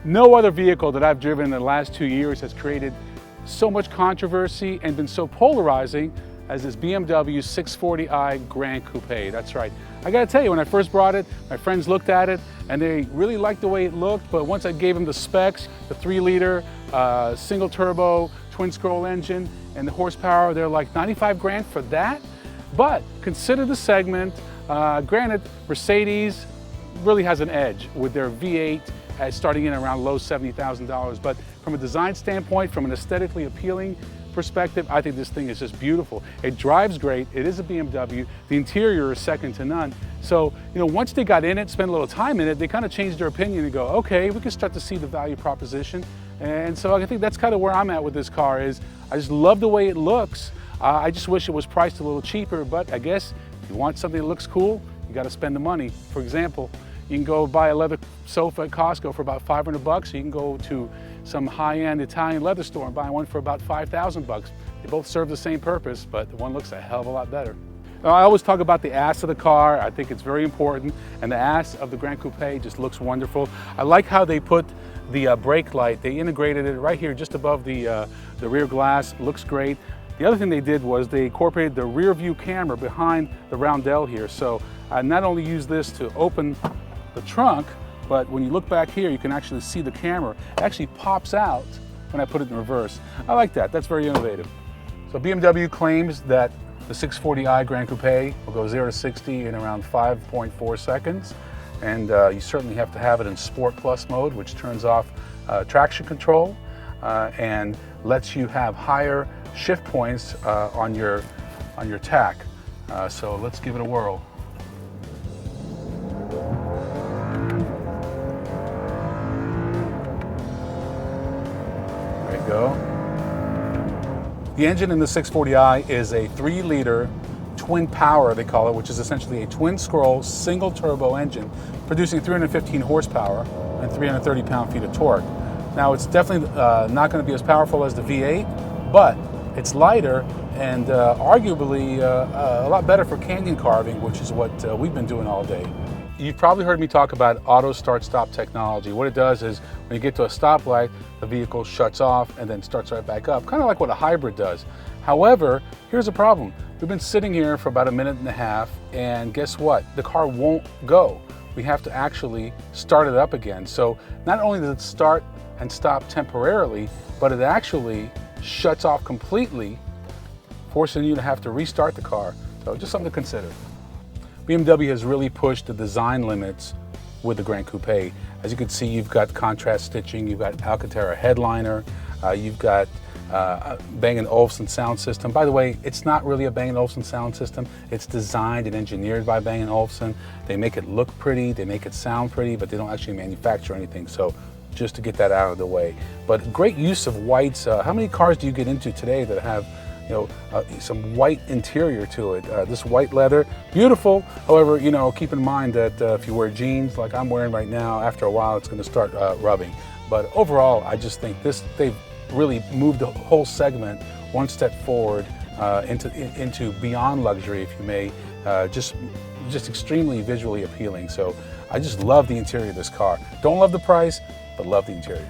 No other vehicle that I've driven in the last 2 years has created so much controversy and been so polarizing as this BMW 640i Gran Coupe. That's right. I gotta tell you, when I first brought it, my friends looked at it and they really liked the way it looked, but once I gave them the specs, the 3-liter single turbo twin scroll engine and the horsepower, they're like 95 grand for that? But consider the segment. Granted, Mercedes really has an edge with their V8 starting in around low $70,000, but from a design standpoint, from an aesthetically appealing perspective, I think this thing is just beautiful. It drives great. It is a BMW. The interior is second to none. So, once they got in it, spent a little time in it, they kind of changed their opinion and go, okay, we can start to see the value proposition. And so I think that's kind of where I'm at with this car. Is I just love the way it looks. I just wish it was priced a little cheaper, but I guess if you want something that looks cool, you got to spend the money. For example, you can go buy a leather sofa at Costco for about 500 bucks. You can go to some high-end Italian leather store and buy one for about 5,000 bucks. They both serve the same purpose, but the one looks a hell of a lot better. Now, I always talk about the ass of the car. I think it's very important, and the ass of the Gran Coupe just looks wonderful. I like how they put the brake light. They integrated it right here just above the rear glass. Looks great. The other thing they did was they incorporated the rear view camera behind the roundel here. So I not only use this to open the trunk, but when you look back here, you can actually see the camera. It actually pops out when I put it in reverse. I like that. That's very innovative. So BMW claims that the 640i Gran Coupe will go 0 to 60 in around 5.4 seconds. And you certainly have to have it in Sport Plus mode, which turns off traction control and lets you have higher shift points on your tack. So let's give it a whirl. There you go. The engine in the 640i is a 3-liter twin power, they call it, which is essentially a twin scroll single turbo engine producing 315 horsepower and 330 pound-feet of torque. Now, it's definitely not going to be as powerful as the V8, but it's lighter and arguably a lot better for canyon carving, which is what we've been doing all day. You've probably heard me talk about auto start-stop technology. What it does is when you get to a stoplight, the vehicle shuts off and then starts right back up, kind of like what a hybrid does. However, here's a problem. We've been sitting here for about a minute and a half, and guess what? The car won't go. We have to actually start it up again. So not only does it start and stop temporarily, but it actually shuts off completely, forcing you to have to restart the car. So just something to consider. BMW has really pushed the design limits with the Gran Coupe. As you can see, you've got contrast stitching, you've got Alcantara headliner, you've got Bang & Olufsen sound system. By the way, it's not really a Bang & Olufsen sound system. It's designed and engineered by Bang & Olufsen. They make it look pretty, they make it sound pretty, but they don't actually manufacture anything. So just to get that out of the way. But great use of whites. How many cars do you get into today that have some white interior to it? This white leather, beautiful. However, keep in mind that if you wear jeans like I'm wearing right now, after a while it's going to start rubbing. But overall, I just think they've really moved the whole segment one step forward into beyond luxury, if you may, just extremely visually appealing. So I just love the interior of this car. Don't love the price, but love the interior.